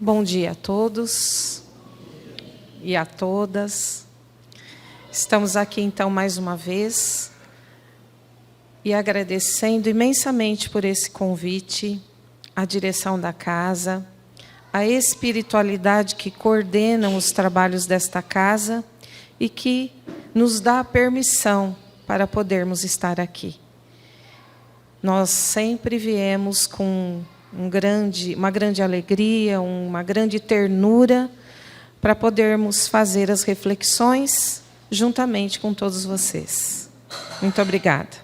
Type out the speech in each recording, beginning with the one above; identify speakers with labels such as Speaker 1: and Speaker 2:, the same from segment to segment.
Speaker 1: Bom dia a todos e a todas. Estamos aqui então mais uma vez e agradecendo imensamente por esse convite, a direção da casa, a espiritualidade que coordena os trabalhos desta casa e que nos dá a permissão para podermos estar aqui. Nós sempre viemos com uma grande alegria, uma grande ternura para podermos fazer as reflexões juntamente com todos vocês. Muito obrigada.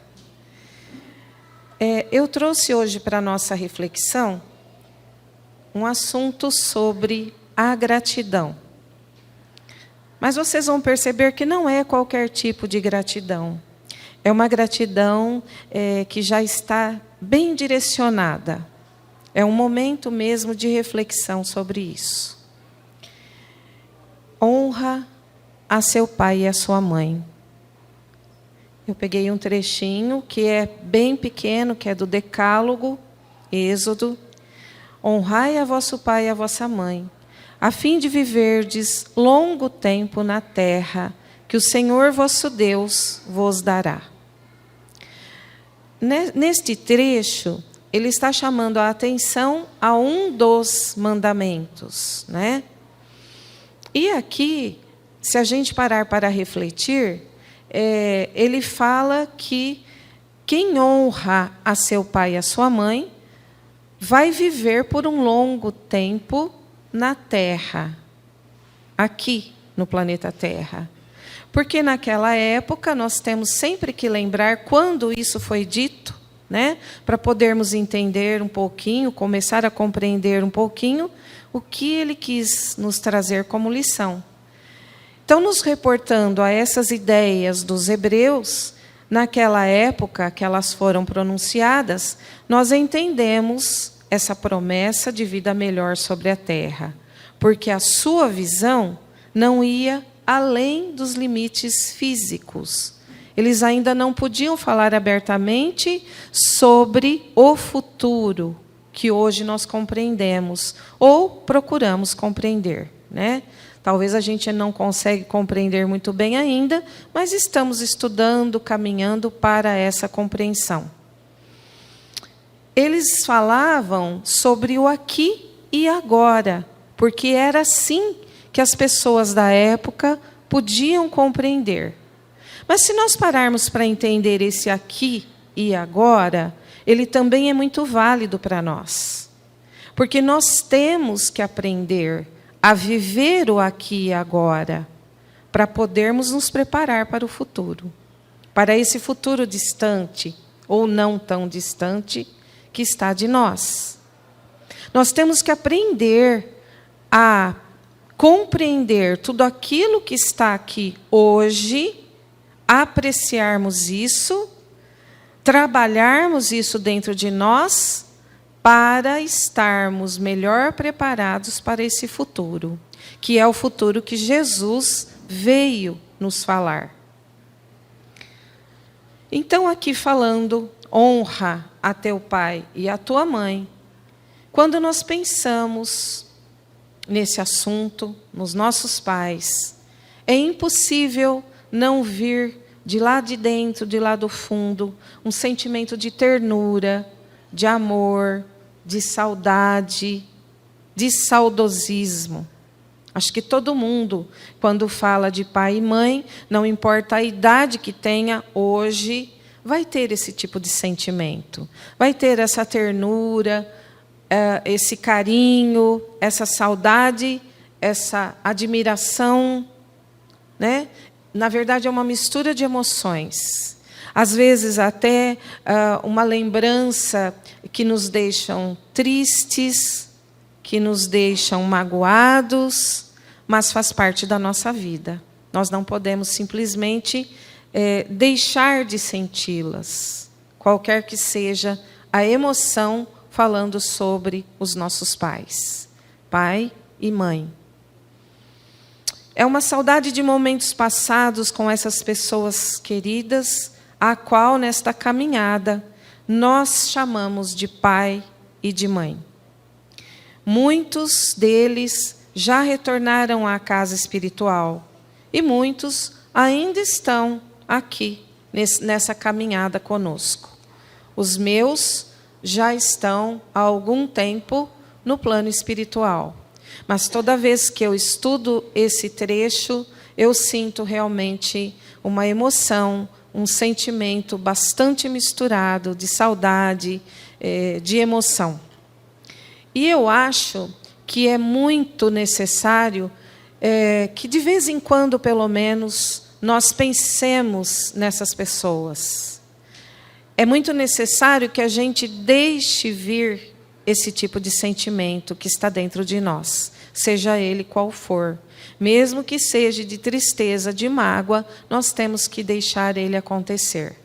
Speaker 1: Eu trouxe hoje para a nossa reflexão um assunto sobre a gratidão. Mas vocês vão perceber que não é qualquer tipo de gratidão. É uma gratidão que já está bem direcionada. É um momento mesmo de reflexão sobre isso. Honra a seu pai e a sua mãe. Eu peguei um trechinho que é bem pequeno, que é do Decálogo, Êxodo. Honrai a vosso pai e a vossa mãe, a fim de viverdes longo tempo na terra, que o Senhor vosso Deus vos dará. Neste trecho, ele está chamando a atenção a um dos mandamentos, né? E aqui, se a gente parar para refletir, ele fala que quem honra a seu pai e a sua mãe vai viver por um longo tempo na Terra, aqui no planeta Terra. Porque naquela época nós temos sempre que lembrar quando isso foi dito, né? Para podermos entender um pouquinho, começar a compreender um pouquinho o que ele quis nos trazer como lição. Então, nos reportando a essas ideias dos hebreus, naquela época que elas foram pronunciadas, nós entendemos essa promessa de vida melhor sobre a terra, porque a sua visão não ia além dos limites físicos. Eles ainda não podiam falar abertamente sobre o futuro, que hoje nós compreendemos, ou procuramos compreender, né? Talvez a gente não consiga compreender muito bem ainda, mas estamos estudando, caminhando para essa compreensão. Eles falavam sobre o aqui e agora, porque era assim que as pessoas da época podiam compreender. Mas se nós pararmos para entender esse aqui e agora, ele também é muito válido para nós. Porque nós temos que aprender a viver o aqui e agora, para podermos nos preparar para o futuro. Para esse futuro distante, ou não tão distante, que está de nós. Nós temos que aprender a compreender tudo aquilo que está aqui hoje, apreciarmos isso, trabalharmos isso dentro de nós, para estarmos melhor preparados para esse futuro, que é o futuro que Jesus veio nos falar. Então, aqui falando, honra a teu pai e a tua mãe. Quando nós pensamos nesse assunto, nos nossos pais, é impossível não vir de lá de dentro, de lá do fundo, um sentimento de ternura, de amor, de saudade, de saudosismo. Acho que todo mundo, quando fala de pai e mãe, não importa a idade que tenha hoje, vai ter esse tipo de sentimento. Vai ter essa ternura, esse carinho, essa saudade, essa admiração, né? Na verdade, é uma mistura de emoções. Às vezes, até uma lembrança que nos deixam tristes, que nos deixam magoados, mas faz parte da nossa vida. Nós não podemos simplesmente deixar de senti-las, qualquer que seja a emoção falando sobre os nossos pais, pai e mãe. É uma saudade de momentos passados com essas pessoas queridas, a qual, nesta caminhada, nós chamamos de pai e de mãe. muitos deles já retornaram à casa espiritual e muitos ainda estão aqui, nessa caminhada conosco. Os meus já estão há algum tempo no plano espiritual. Mas toda vez que eu estudo esse trecho, eu sinto realmente uma emoção, um sentimento bastante misturado de saudade, de emoção. E eu acho que é muito necessário que, de vez em quando, pelo menos, nós pensemos nessas pessoas. É muito necessário que a gente deixe vir esse tipo de sentimento que está dentro de nós, seja ele qual for. Mesmo que seja de tristeza, de mágoa, nós temos que deixar ele acontecer.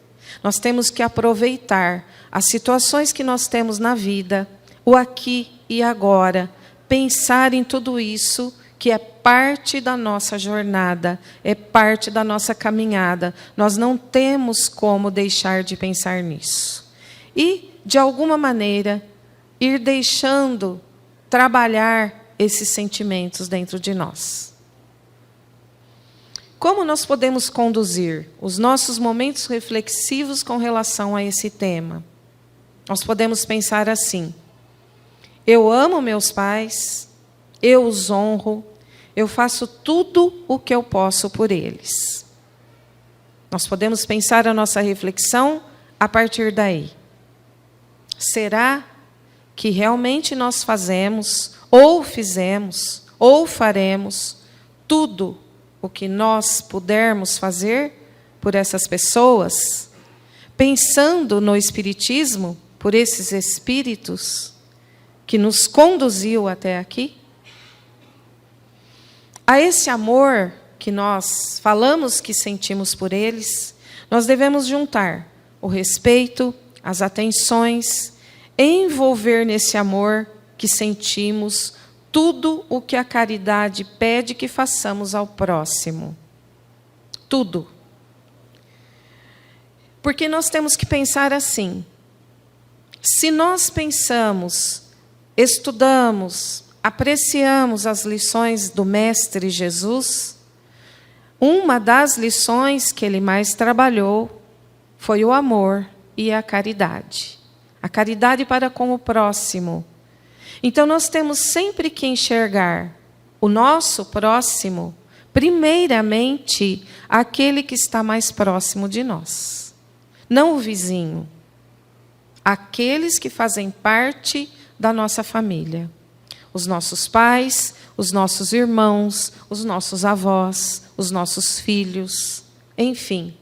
Speaker 1: Nós temos que aproveitar as situações que nós temos na vida, o aqui e agora, pensar em tudo isso que é parte da nossa jornada, é parte da nossa caminhada. Nós não temos como deixar de pensar nisso. E, de alguma maneira, ir deixando trabalhar esses sentimentos dentro de nós. Como nós podemos conduzir os nossos momentos reflexivos com relação a esse tema? Nós podemos pensar assim: eu amo meus pais, eu os honro, eu faço tudo o que eu posso por eles. Nós podemos pensar a nossa reflexão a partir daí. Será que realmente nós fazemos, ou fizemos, ou faremos tudo o que nós pudermos fazer por essas pessoas, pensando no Espiritismo, por esses espíritos que nos conduziu até aqui? A esse amor que nós falamos que sentimos por eles, nós devemos juntar o respeito, as atenções, envolver nesse amor que sentimos tudo o que a caridade pede que façamos ao próximo. Tudo. Porque nós temos que pensar assim: se nós pensamos, estudamos, apreciamos as lições do Mestre Jesus, uma das lições que ele mais trabalhou foi o amor e a caridade. A caridade para com o próximo. Então, nós temos sempre que enxergar o nosso próximo, primeiramente, aquele que está mais próximo de nós. Não o vizinho. Aqueles que fazem parte da nossa família. Os nossos pais, os nossos irmãos, os nossos avós, os nossos filhos, enfim.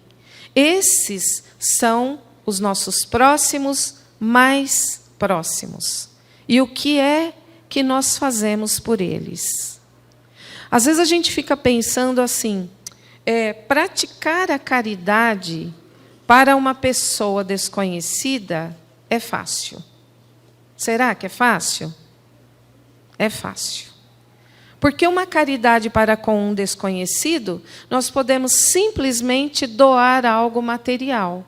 Speaker 1: Esses são os nossos próximos, mais próximos. E o que é que nós fazemos por eles? Às vezes a gente fica pensando assim, praticar a caridade para uma pessoa desconhecida é fácil. Será que é fácil? É fácil. Porque uma caridade para com um desconhecido, nós podemos simplesmente doar algo material.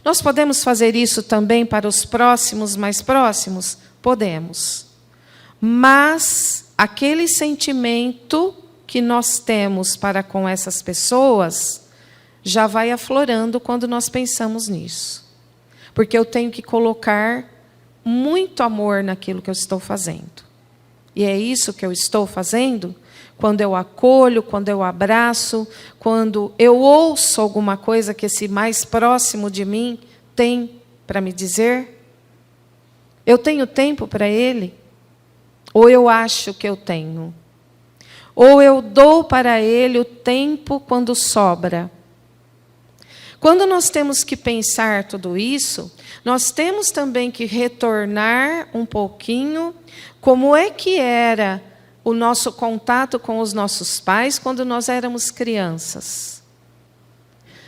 Speaker 1: Nós podemos fazer isso também para os próximos, mais próximos? Podemos. Mas aquele sentimento que nós temos para com essas pessoas já vai aflorando quando nós pensamos nisso. Porque eu tenho que colocar muito amor naquilo que eu estou fazendo. E é isso que eu estou fazendo quando eu acolho, quando eu abraço, quando eu ouço alguma coisa que esse mais próximo de mim tem para me dizer. Eu tenho tempo para ele? Ou eu acho que eu tenho? Ou eu dou para ele o tempo quando sobra? Quando nós temos que pensar tudo isso, nós temos também que retornar um pouquinho como é que era o nosso contato com os nossos pais quando nós éramos crianças.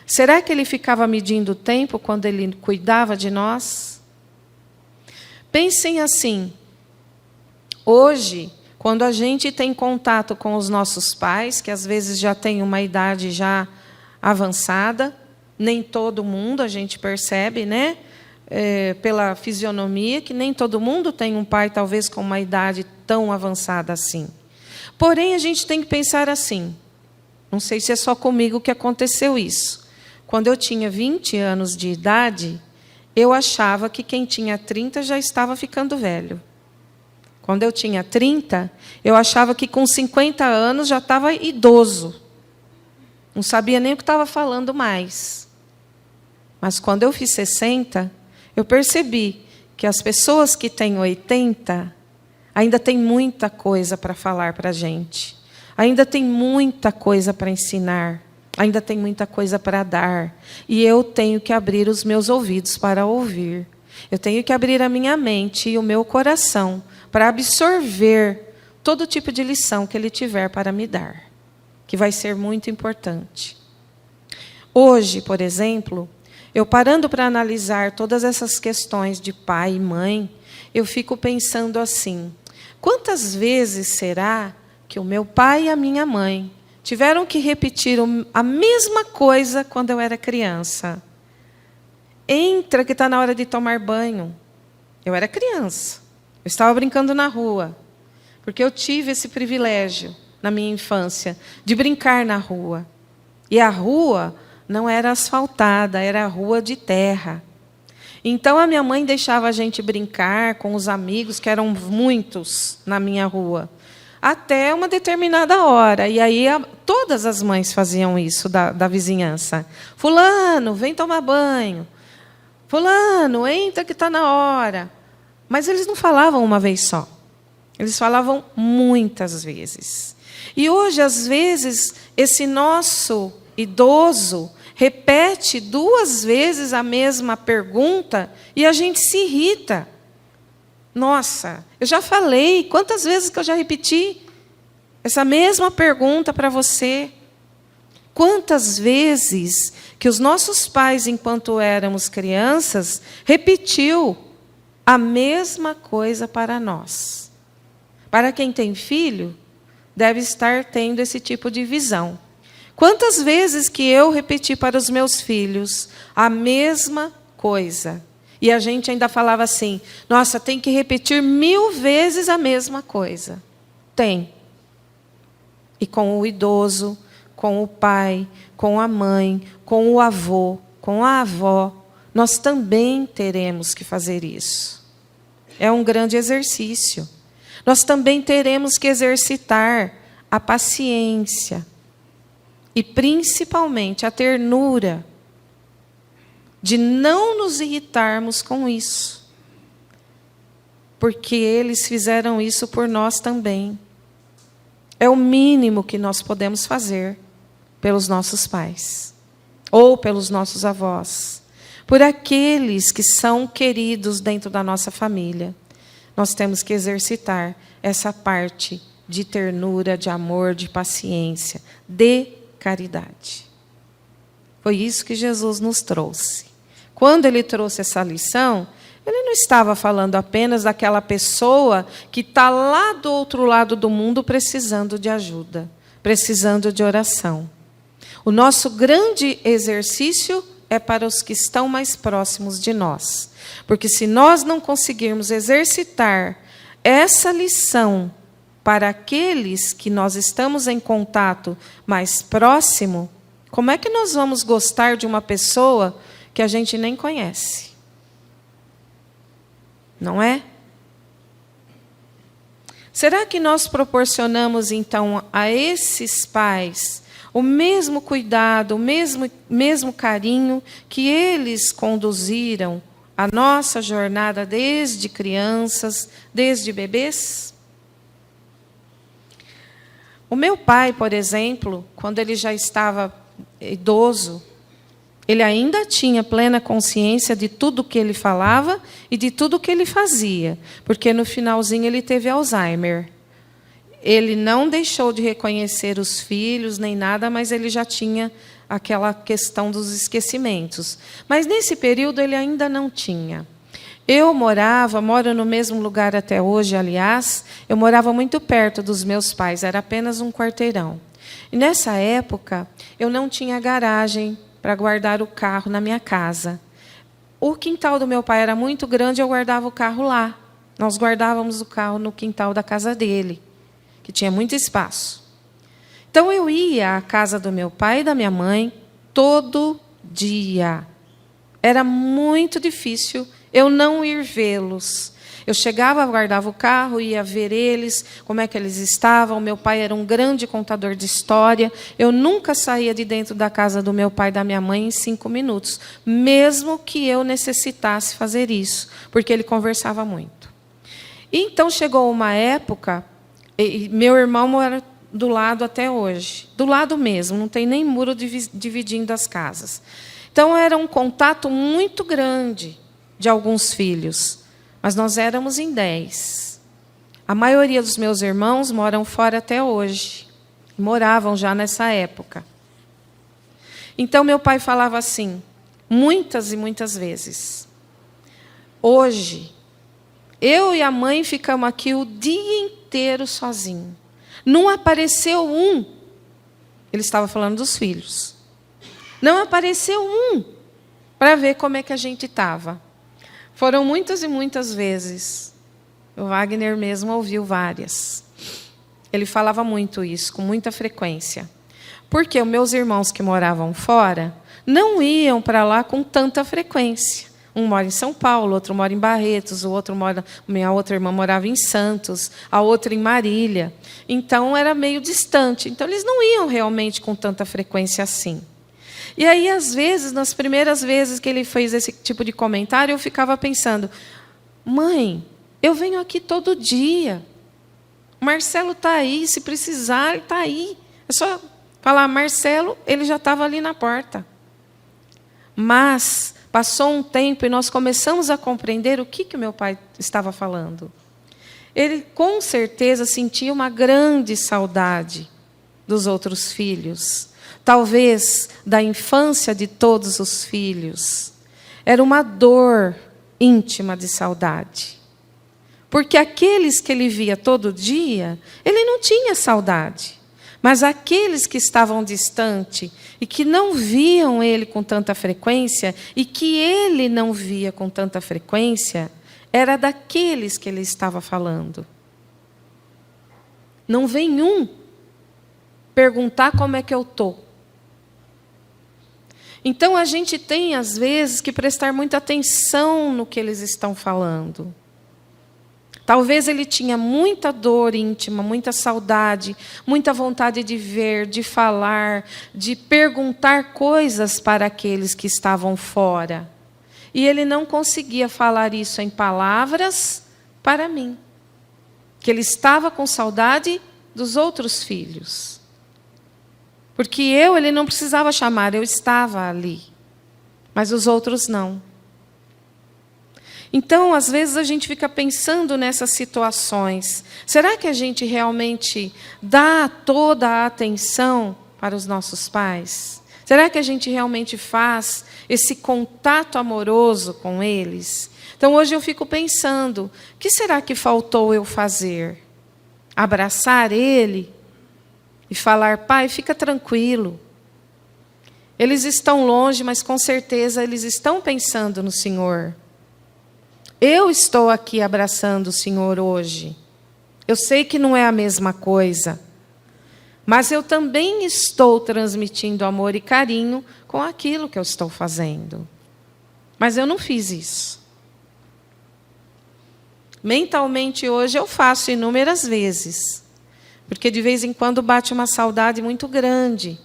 Speaker 1: Será que ele ficava medindo o tempo quando ele cuidava de nós? Pensem assim, hoje, quando a gente tem contato com os nossos pais, que às vezes já têm uma idade já avançada, nem todo mundo, a gente percebe, pela fisionomia, que nem todo mundo tem um pai, talvez, com uma idade tão avançada assim. Porém, a gente tem que pensar assim. Não sei se é só comigo que aconteceu isso. Quando eu tinha 20 anos de idade, eu achava que quem tinha 30 já estava ficando velho. Quando eu tinha 30, eu achava que com 50 anos já estava idoso. Não sabia nem o que estava falando mais. Mas quando eu fiz 60, eu percebi que as pessoas que têm 80 ainda têm muita coisa para falar para a gente. Ainda tem muita coisa para ensinar. Ainda tem muita coisa para dar. E eu tenho que abrir os meus ouvidos para ouvir. Eu tenho que abrir a minha mente e o meu coração para absorver todo tipo de lição que Ele tiver para me dar, que vai ser muito importante. Hoje, por exemplo, eu parando para analisar todas essas questões de pai e mãe, eu fico pensando assim, quantas vezes será que o meu pai e a minha mãe tiveram que repetir a mesma coisa quando eu era criança? Entra que está na hora de tomar banho. Eu era criança. Eu estava brincando na rua. Porque eu tive esse privilégio na minha infância de brincar na rua. E a rua não era asfaltada, era rua de terra. Então a minha mãe deixava a gente brincar com os amigos, que eram muitos na minha rua, até uma determinada hora. E aí todas as mães faziam isso da vizinhança. Fulano, vem tomar banho. Fulano, entra que está na hora. Mas eles não falavam uma vez só. Eles falavam muitas vezes. E hoje, às vezes, esse nosso idoso repete 2 vezes a mesma pergunta e a gente se irrita. Nossa, eu já falei, quantas vezes que eu já repeti essa mesma pergunta para você? Quantas vezes que os nossos pais, enquanto éramos crianças, repetiu a mesma coisa para nós? Para quem tem filho, deve estar tendo esse tipo de visão. Quantas vezes que eu repeti para os meus filhos a mesma coisa? E a gente ainda falava assim, nossa, tem que repetir 1000 vezes a mesma coisa. Tem. E com o idoso, com o pai, com a mãe, com o avô, com a avó, nós também teremos que fazer isso. É um grande exercício. Nós também teremos que exercitar a paciência e, principalmente, a ternura de não nos irritarmos com isso, porque eles fizeram isso por nós também. É o mínimo que nós podemos fazer pelos nossos pais ou pelos nossos avós, por aqueles que são queridos dentro da nossa família. Nós temos que exercitar essa parte de ternura, de amor, de paciência, de caridade. Foi isso que Jesus nos trouxe. Quando Ele trouxe essa lição, Ele não estava falando apenas daquela pessoa que está lá do outro lado do mundo precisando de ajuda, precisando de oração. O nosso grande exercício é para os que estão mais próximos de nós. Porque se nós não conseguirmos exercitar essa lição para aqueles que nós estamos em contato mais próximo, como é que nós vamos gostar de uma pessoa que a gente nem conhece? Não é? Será que nós proporcionamos, então, a esses pais o mesmo cuidado, o mesmo carinho que eles conduziram a nossa jornada desde crianças, desde bebês? O meu pai, por exemplo, quando ele já estava idoso, ele ainda tinha plena consciência de tudo que ele falava e de tudo que ele fazia, porque no finalzinho ele teve Alzheimer. Ele não deixou de reconhecer os filhos nem nada, mas ele já tinha aquela questão dos esquecimentos. Mas nesse período ele ainda não tinha. Eu moro no mesmo lugar até hoje, aliás, eu morava muito perto dos meus pais, era apenas um quarteirão. E nessa época, eu não tinha garagem para guardar o carro na minha casa. O quintal do meu pai era muito grande, eu guardava o carro lá, nós guardávamos o carro no quintal da casa dele, que tinha muito espaço. Então eu ia à casa do meu pai e da minha mãe todo dia. Era muito difícil eu não ir vê-los. Eu chegava, guardava o carro, ia ver eles, como é que eles estavam. Meu pai era um grande contador de história. Eu nunca saía de dentro da casa do meu pai e da minha mãe em 5 minutos, mesmo que eu necessitasse fazer isso, porque ele conversava muito. E então chegou uma época, e meu irmão mora do lado até hoje, do lado mesmo, não tem nem muro dividindo as casas. Então era um contato muito grande de alguns filhos, mas nós éramos em 10. A maioria dos meus irmãos moram fora até hoje, moravam já nessa época. Então meu pai falava assim, muitas e muitas vezes: hoje, eu e a mãe ficamos aqui o dia inteiro sozinhos. Não apareceu um. Ele estava falando dos filhos. Não apareceu um para ver como é que a gente estava. Foram muitas e muitas vezes. O Wagner mesmo ouviu várias. Ele falava muito isso, com muita frequência. Porque os meus irmãos que moravam fora não iam para lá com tanta frequência. Um mora em São Paulo, outro mora em Barretos, minha outra irmã morava em Santos, a outra em Marília. Então, era meio distante. Então, eles não iam realmente com tanta frequência assim. E aí, às vezes, nas primeiras vezes que ele fez esse tipo de comentário, eu ficava pensando: mãe, eu venho aqui todo dia. O Marcelo está aí, se precisar, ele está aí. É só falar Marcelo, ele já estava ali na porta. Mas passou um tempo e nós começamos a compreender o que o meu pai estava falando. Ele, com certeza, sentia uma grande saudade dos outros filhos. Talvez da infância de todos os filhos. Era uma dor íntima de saudade. Porque aqueles que ele via todo dia, ele não tinha saudade. Mas aqueles que estavam distantes e que não viam ele com tanta frequência, e que ele não via com tanta frequência, era daqueles que ele estava falando. Não vem um perguntar como é que eu estou. Então, a gente tem, às vezes, que prestar muita atenção no que eles estão falando. Talvez ele tinha muita dor íntima, muita saudade, muita vontade de ver, de falar, de perguntar coisas para aqueles que estavam fora. E ele não conseguia falar isso em palavras para mim. Que ele estava com saudade dos outros filhos. Porque ele não precisava chamar, eu estava ali. Mas os outros não. Então, às vezes, a gente fica pensando nessas situações. Será que a gente realmente dá toda a atenção para os nossos pais? Será que a gente realmente faz esse contato amoroso com eles? Então, hoje eu fico pensando, o que será que faltou eu fazer? Abraçar ele e falar: pai, fica tranquilo. Eles estão longe, mas com certeza eles estão pensando no Senhor. Eu estou aqui abraçando o Senhor hoje. Eu sei que não é a mesma coisa, mas eu também estou transmitindo amor e carinho com aquilo que eu estou fazendo. Mas eu não fiz isso. Mentalmente hoje eu faço inúmeras vezes, porque de vez em quando bate uma saudade muito grande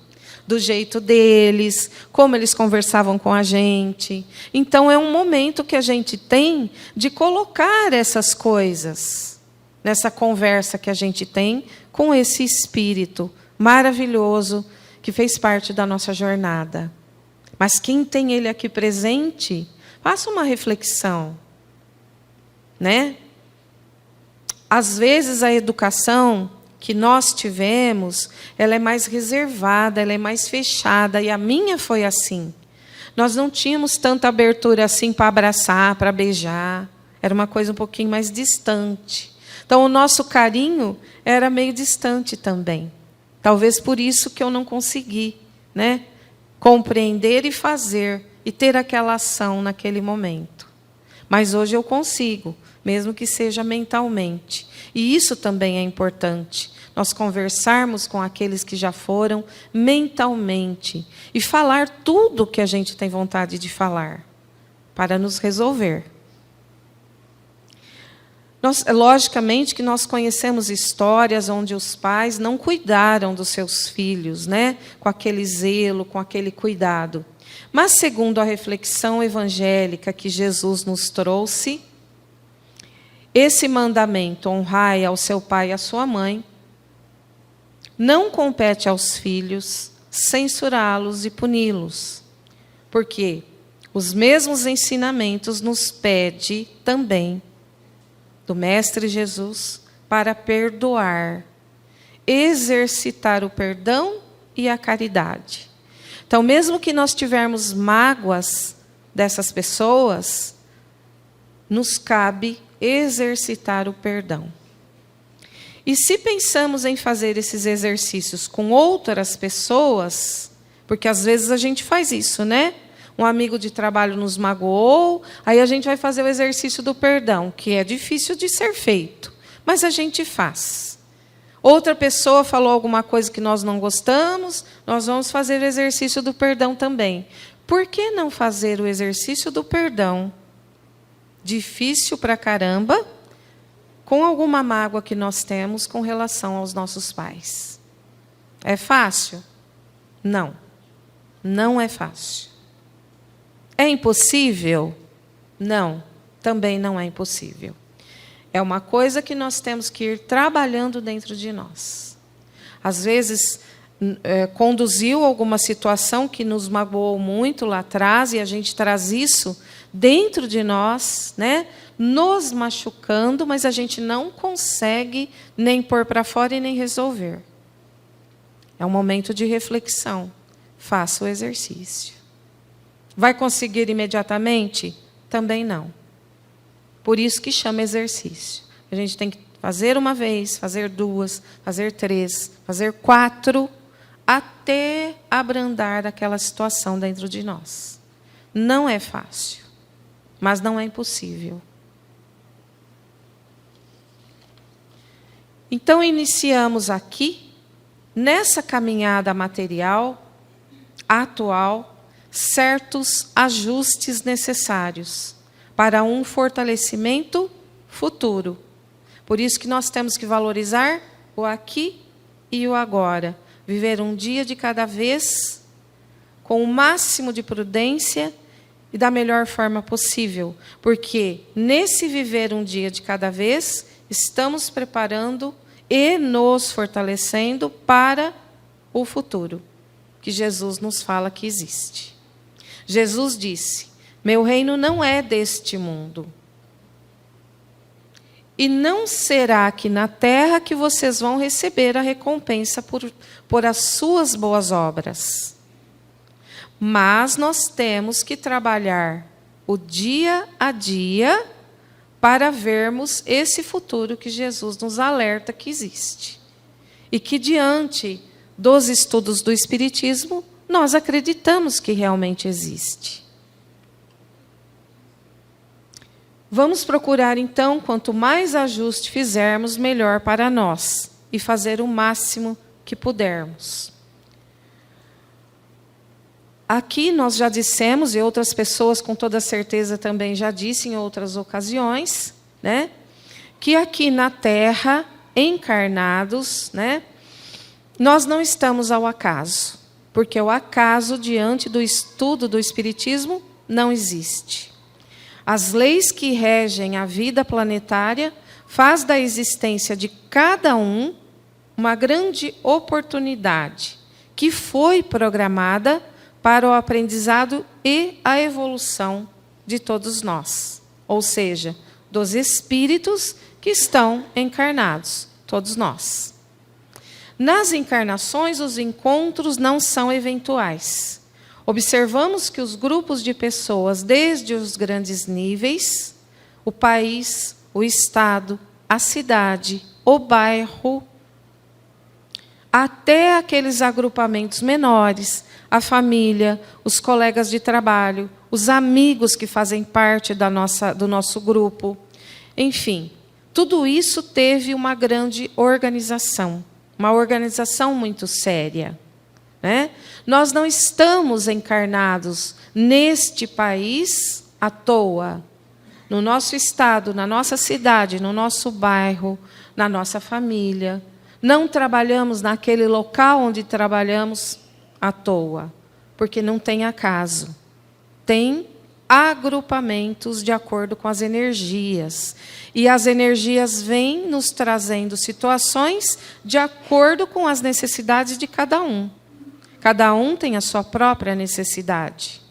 Speaker 1: do jeito deles, como eles conversavam com a gente. Então, é um momento que a gente tem de colocar essas coisas nessa conversa que a gente tem com esse Espírito maravilhoso que fez parte da nossa jornada. Mas quem tem ele aqui presente, faça uma reflexão, né? Às vezes, a educação que nós tivemos, ela é mais reservada, ela é mais fechada, e a minha foi assim. Nós não tínhamos tanta abertura assim para abraçar, para beijar, era uma coisa um pouquinho mais distante. Então, o nosso carinho era meio distante também. Talvez por isso que eu não consegui, né, compreender e fazer, e ter aquela ação naquele momento. Mas hoje eu consigo. mesmo que seja mentalmente. E isso também é importante, nós conversarmos com aqueles que já foram mentalmente e falar tudo o que a gente tem vontade de falar, para nos resolver. Logicamente que nós conhecemos histórias onde os pais não cuidaram dos seus filhos, né? Com aquele zelo, com aquele cuidado. Mas, segundo a reflexão evangélica que Jesus nos trouxe, esse mandamento, honrai ao seu pai e à sua mãe, não compete aos filhos censurá-los e puni-los, porque os mesmos ensinamentos nos pede também do Mestre Jesus para perdoar, exercitar o perdão e a caridade. Então, mesmo que nós tivermos mágoas dessas pessoas, nos cabe exercitar o perdão. E se pensamos em fazer esses exercícios com outras pessoas, porque às vezes a gente faz isso, né? Um amigo de trabalho nos magoou, aí a gente vai fazer o exercício do perdão, que é difícil de ser feito, mas a gente faz. Outra pessoa falou alguma coisa que nós não gostamos, nós vamos fazer o exercício do perdão também. Por que não fazer o exercício do perdão? Difícil pra caramba, com alguma mágoa que nós temos com relação aos nossos pais. É fácil? Não. Não é fácil. É impossível? Não, também não é impossível. É uma coisa que nós temos que ir trabalhando dentro de nós. Às vezes, conduziu alguma situação que nos magoou muito lá atrás, e a gente traz isso dentro de nós, né? Nos machucando, mas a gente não consegue nem pôr para fora e nem resolver. É um momento de reflexão. Faça o exercício. Vai conseguir imediatamente? Também não. Por isso que chama exercício. A gente tem que fazer uma vez, fazer duas, fazer 3, fazer 4, até abrandar aquela situação dentro de nós. Não é fácil, mas não é impossível. Então, iniciamos aqui, nessa caminhada material, atual, certos ajustes necessários para um fortalecimento futuro. Por isso que nós temos que valorizar o aqui e o agora. Viver um dia de cada vez, com o máximo de prudência e da melhor forma possível. Porque nesse viver um dia de cada vez, estamos preparando e nos fortalecendo para o futuro, que Jesus nos fala que existe. Jesus disse: meu reino não é deste mundo. E não será aqui na terra que vocês vão receber a recompensa por as suas boas obras. Mas nós temos que trabalhar o dia a dia para vermos esse futuro que Jesus nos alerta que existe. E que diante dos estudos do Espiritismo, nós acreditamos que realmente existe. Vamos procurar, então, quanto mais ajuste fizermos, melhor para nós, e fazer o máximo que pudermos. Aqui nós já dissemos, e outras pessoas com toda certeza também já disse em outras ocasiões, né, que aqui na Terra, encarnados, né, nós não estamos ao acaso. Porque o acaso, diante do estudo do Espiritismo, não existe. As leis que regem a vida planetária faz da existência de cada um uma grande oportunidade que foi programada para o aprendizado e a evolução de todos nós. Ou seja, dos espíritos que estão encarnados, todos nós. Nas encarnações, os encontros não são eventuais. Observamos que os grupos de pessoas, desde os grandes níveis, o país, o estado, a cidade, o bairro, até aqueles agrupamentos menores, a família, os colegas de trabalho, os amigos que fazem parte do nosso grupo, Enfim, tudo isso teve uma grande organização, uma organização muito séria, né? Nós não estamos encarnados neste país à toa. No nosso estado, na nossa cidade, no nosso bairro, na nossa família. Não trabalhamos naquele local onde trabalhamos à toa, porque não tem acaso. Tem agrupamentos de acordo com as energias. E as energias vêm nos trazendo situações de acordo com as necessidades de cada um. Cada um tem a sua própria necessidade.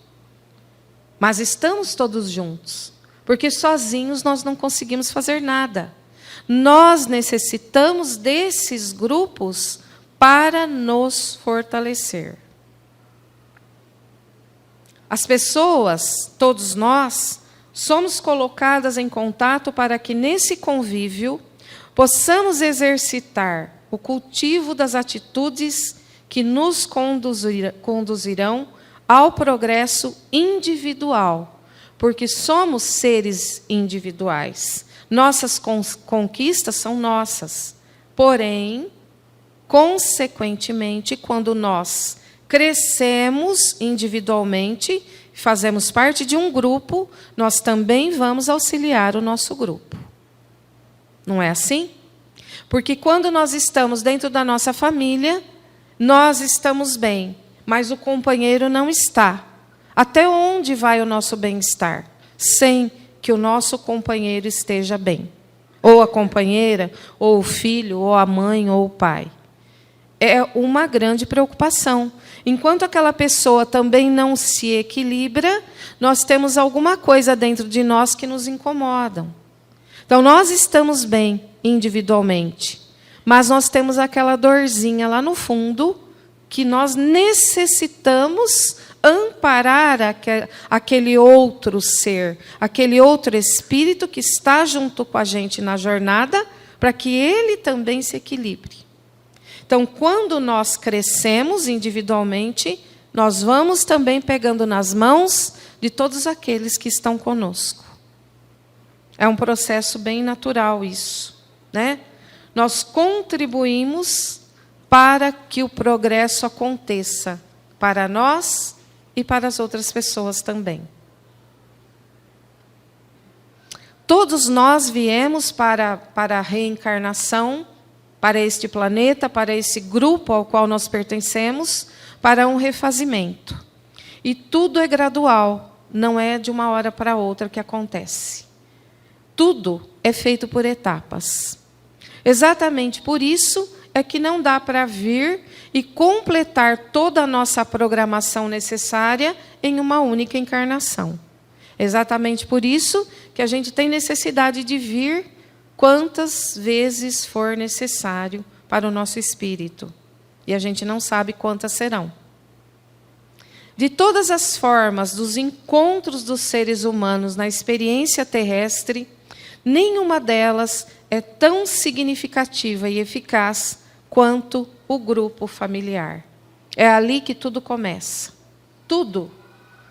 Speaker 1: Mas estamos todos juntos, porque sozinhos nós não conseguimos fazer nada. Nós necessitamos desses grupos para nos fortalecer. As pessoas, todos nós, somos colocadas em contato para que nesse convívio possamos exercitar o cultivo das atitudes que nos conduzirão ao progresso individual, porque somos seres individuais. Nossas conquistas são nossas. Porém, consequentemente, quando nós crescemos individualmente, fazemos parte de um grupo, nós também vamos auxiliar o nosso grupo. Não é assim? Porque quando nós estamos dentro da nossa família, nós estamos bem, mas o companheiro não está. Até onde vai o nosso bem-estar? Sem que o nosso companheiro esteja bem. Ou a companheira, ou o filho, ou a mãe, ou o pai. É uma grande preocupação. Enquanto aquela pessoa também não se equilibra, nós temos alguma coisa dentro de nós que nos incomoda. Então, nós estamos bem individualmente, mas nós temos aquela dorzinha lá no fundo que nós necessitamos amparar aquele outro ser, aquele outro espírito que está junto com a gente na jornada, para que ele também se equilibre. Então, quando nós crescemos individualmente, nós vamos também pegando nas mãos de todos aqueles que estão conosco. É um processo bem natural isso, né? Nós contribuímos para que o progresso aconteça para nós e para as outras pessoas também. Todos nós viemos para a reencarnação, para este planeta, para esse grupo ao qual nós pertencemos, para um refazimento. E tudo é gradual, não é de uma hora para outra que acontece. Tudo é feito por etapas. Exatamente por isso é que não dá para vir e completar toda a nossa programação necessária em uma única encarnação. Exatamente por isso que a gente tem necessidade de vir quantas vezes for necessário para o nosso espírito. E a gente não sabe quantas serão. De todas as formas dos encontros dos seres humanos na experiência terrestre, nenhuma delas é tão significativa e eficaz quanto o grupo familiar. É ali que tudo começa. Tudo.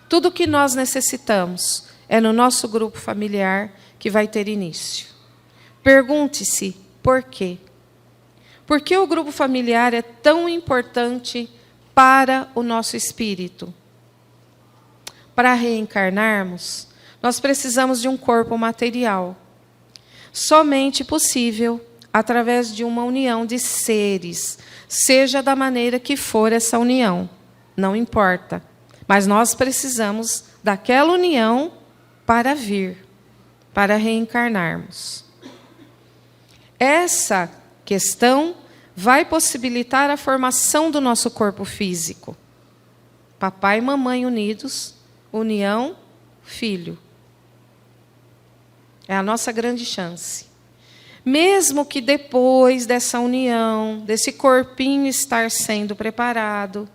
Speaker 1: Tudo que nós necessitamos é no nosso grupo familiar que vai ter início. Pergunte-se por quê. Por que o grupo familiar é tão importante para o nosso espírito? Para reencarnarmos, nós precisamos de um corpo material. Somente possível através de uma união de seres, seja da maneira que for essa união, não importa. Mas nós precisamos daquela união para vir, para reencarnarmos. Essa questão vai possibilitar a formação do nosso corpo físico. Papai e mamãe unidos, união, filho. É a nossa grande chance. Mesmo que depois dessa união, desse corpinho estar sendo preparado,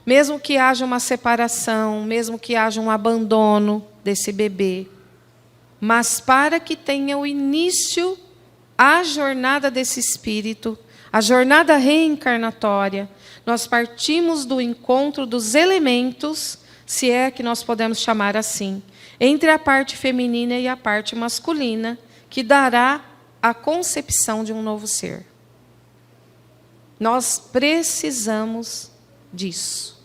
Speaker 1: mesmo que haja uma separação, mesmo que haja um abandono desse bebê, mas para que tenha o início a jornada desse espírito, a jornada reencarnatória, nós partimos do encontro dos elementos, se é que nós podemos chamar assim, entre a parte feminina e a parte masculina, que dará a concepção de um novo ser. Nós precisamos disso.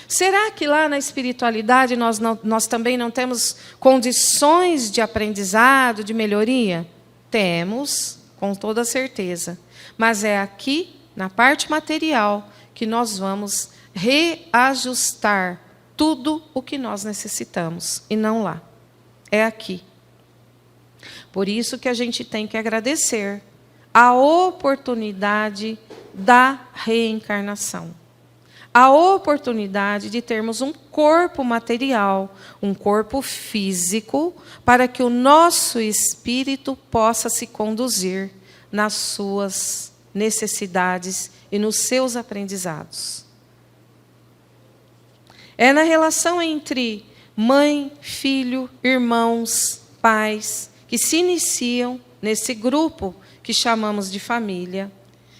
Speaker 1: Será que lá na espiritualidade nós também não temos condições de aprendizado, de melhoria? Temos, com toda certeza. Mas é aqui, na parte material, que nós vamos reajustar tudo o que nós necessitamos, e não lá. É aqui. Por isso que a gente tem que agradecer a oportunidade da reencarnação. A oportunidade de termos um corpo material, um corpo físico, para que o nosso espírito possa se conduzir nas suas necessidades e nos seus aprendizados. É na relação entre mãe, filho, irmãos, pais, que se iniciam nesse grupo que chamamos de família,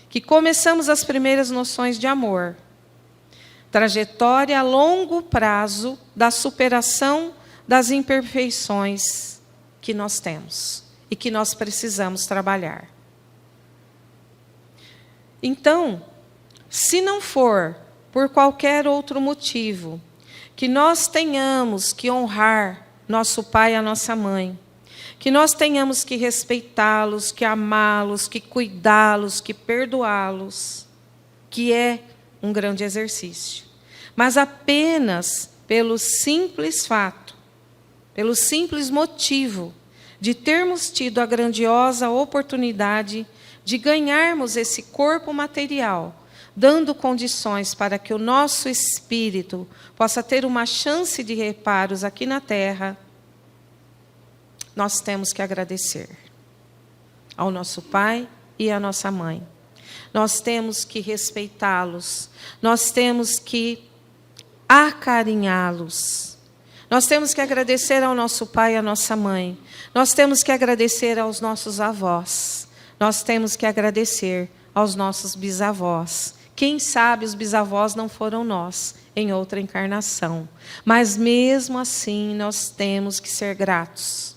Speaker 1: que começamos as primeiras noções de amor. Trajetória a longo prazo da superação das imperfeições que nós temos e que nós precisamos trabalhar. Então, se não for por qualquer outro motivo que nós tenhamos que honrar nosso pai e a nossa mãe, que nós tenhamos que respeitá-los, que amá-los, que cuidá-los, que perdoá-los, que é um grande exercício. Mas apenas pelo simples fato, pelo simples motivo de termos tido a grandiosa oportunidade de ganharmos esse corpo material, dando condições para que o nosso espírito possa ter uma chance de reparos aqui na Terra, nós temos que agradecer ao nosso pai e à nossa mãe. Nós temos que respeitá-los, nós temos que acarinhá-los. Nós temos que agradecer ao nosso pai e à nossa mãe. Nós temos que agradecer aos nossos avós. Nós temos que agradecer aos nossos bisavós. Quem sabe os bisavós não foram nós em outra encarnação. Mas mesmo assim nós temos que ser gratos.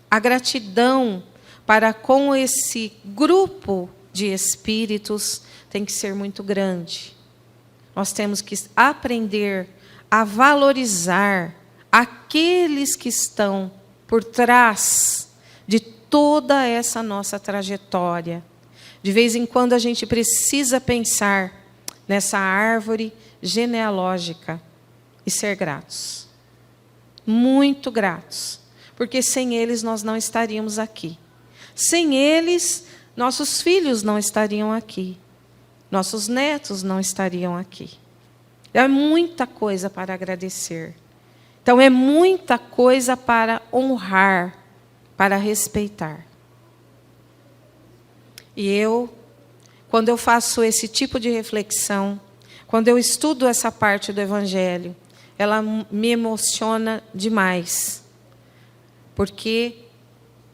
Speaker 1: A gratidão para com esse grupo de espíritos tem que ser muito grande. Nós temos que aprender a valorizar aqueles que estão por trás de toda essa nossa trajetória. De vez em quando a gente precisa pensar nessa árvore genealógica e ser gratos. Muito gratos. Porque sem eles nós não estaríamos aqui. Sem eles, nossos filhos não estariam aqui. Nossos netos não estariam aqui. É muita coisa para agradecer. Então, é muita coisa para honrar, para respeitar. E eu, quando eu faço esse tipo de reflexão, quando eu estudo essa parte do Evangelho, ela me emociona demais. Porque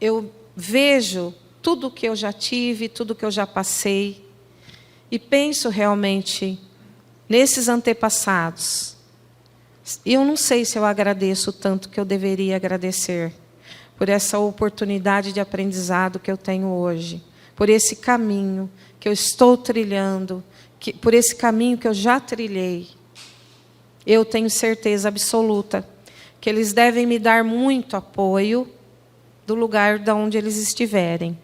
Speaker 1: eu vejo tudo que eu já tive, tudo que eu já passei, e penso realmente nesses antepassados. E eu não sei se eu agradeço tanto que eu deveria agradecer por essa oportunidade de aprendizado que eu tenho hoje, por esse caminho que eu estou trilhando, por esse caminho que eu já trilhei. Eu tenho certeza absoluta que eles devem me dar muito apoio do lugar de onde eles estiverem.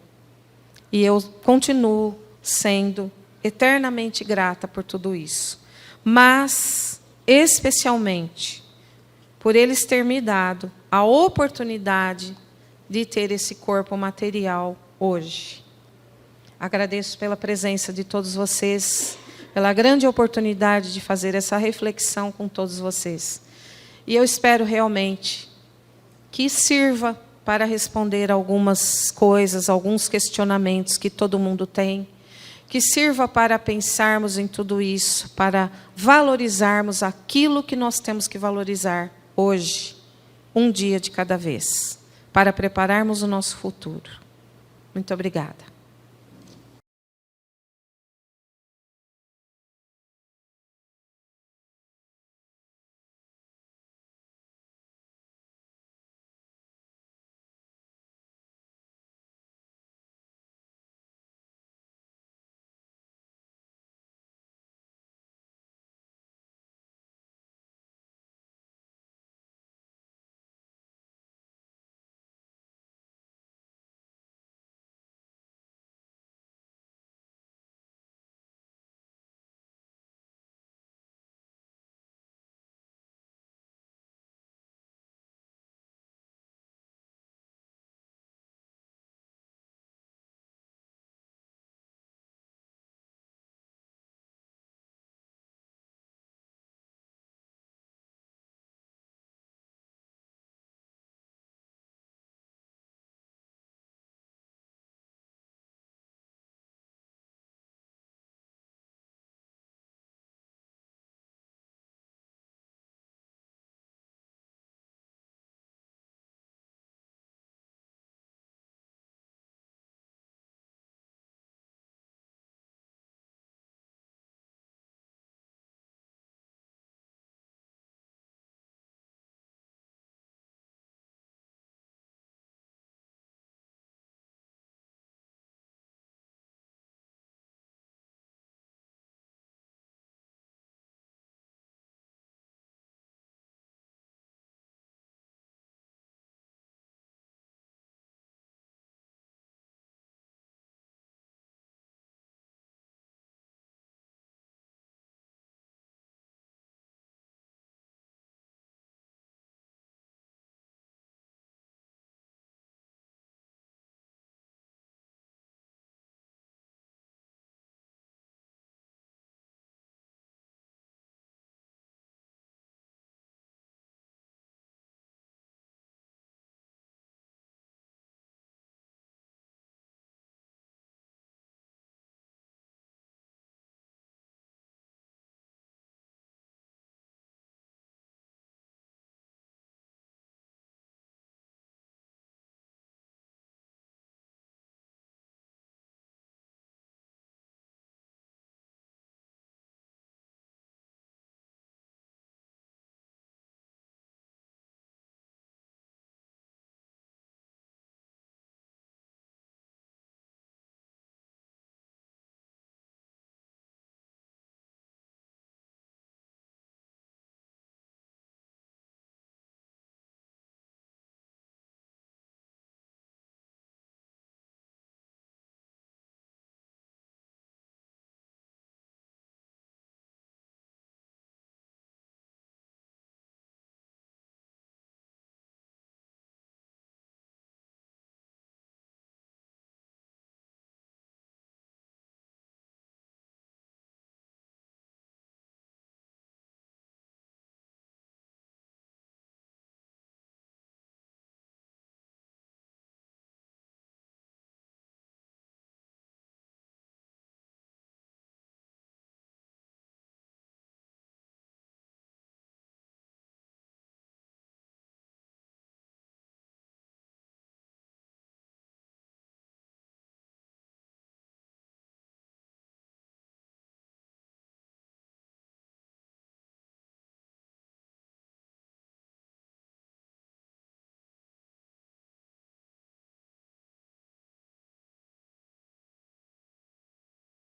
Speaker 1: E eu continuo sendo eternamente grata por tudo isso. Mas, especialmente, por eles terem me dado a oportunidade de ter esse corpo material hoje. Agradeço pela presença de todos vocês, pela grande oportunidade de fazer essa reflexão com todos vocês. E eu espero realmente que sirva para responder algumas coisas, alguns questionamentos que todo mundo tem, que sirva para pensarmos em tudo isso, para valorizarmos aquilo que nós temos que valorizar hoje, um dia de cada vez, para prepararmos o nosso futuro. Muito obrigada.